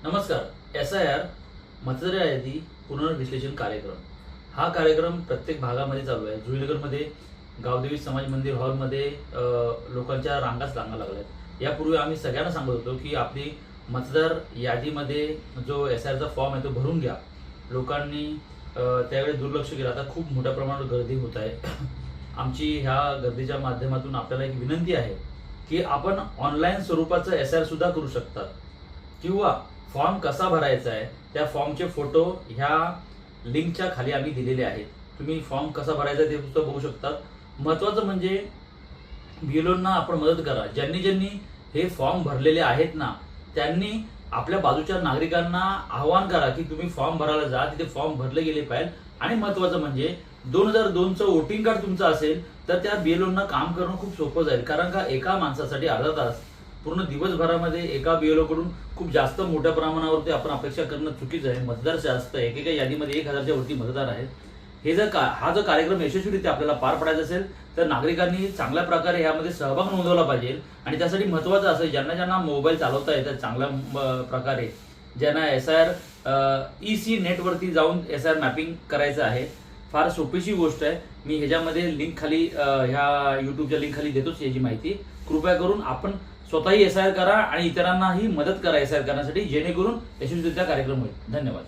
नमस्कार. SIR मतदार यादी पुनर्विश्लेषण कार्यक्रम हा कार्यक्रम प्रत्येक भागामध्ये चालू आहे. जुईनगरमध्ये गावदेवी समाज मंदिर हॉलमध्ये लोकांच्या रांगाच लागणार लागल्यात. यापूर्वी आम्ही सगळ्यांना सांगत होतो की आपली मतदार यादीमध्ये जो SIRचा फॉर्म आहे तो भरून घ्या. लोकांनी त्यावेळी दुर्लक्ष केलं. आता खूप मोठ्या प्रमाणावर गर्दी होत आहे. आमची ह्या गर्दीच्या माध्यमातून आपल्याला एक विनंती आहे की आपण ऑनलाईन स्वरूपाचं SIR सुद्धा करू शकतात किंवा फॉर्म कसा भरायचा आहे त्या फॉर्मचे फोटो ह्या लिंकच्या खाली आम्ही दिलेले आहेत. तुम्ही फॉर्म कसा भरायचा ते सुद्धा बघू शकतात. महत्त्वाचं म्हणजे BLOंना आपण मदत करा. ज्यांनी हे फॉर्म भरलेले आहेत ना त्यांनी आपल्या बाजूच्या नागरिकांना आवाहन करा की तुम्ही फॉर्म भरायला जा, तिथे फॉर्म भरले गेले पाहिजे. आणि महत्त्वाचं म्हणजे 2002चं वोटिंग कार्ड तुमचं असेल तर त्या BLOंना काम करणं खूप सोपं जाईल. कारण का एका माणसासाठी अर्धा तास पूर्ण दिवसभरामध्ये एका BLO कडून खूप जास्त मोठ्या प्रमाणावरती आपण अपेक्षा करणं चुकीचं आहे. मतदार जास्त आहे. एकेका यादीमध्ये 1000च्या वरती मतदार आहेत. हा जर कार्यक्रम यशस्वीरित्या आपल्याला पार पडायचा असेल तर नागरिकांनी चांगल्या प्रकारे यामध्ये सहभाग नोंदवला पाहिजे. आणि त्यासाठी महत्त्वाचं असं ज्यांना मोबाईल चालवता येतात चांगल्या प्रकारे, ज्यांना SIR EC नेटवरती जाऊन SIR मॅपिंग करायचं आहे, फार सोपीशी गोष्ट आहे. मी ह्याच्यामध्ये लिंक खाली ह्या यूट्यूबच्या लिंक खाली देतोच याची माहिती. कृपया करून आपण स्वतःही SIR करा आणि इतरांनाही मदत करा SIR करण्यासाठी, जेणेकरून यशस्वीरित्या कार्यक्रम होईल. धन्यवाद.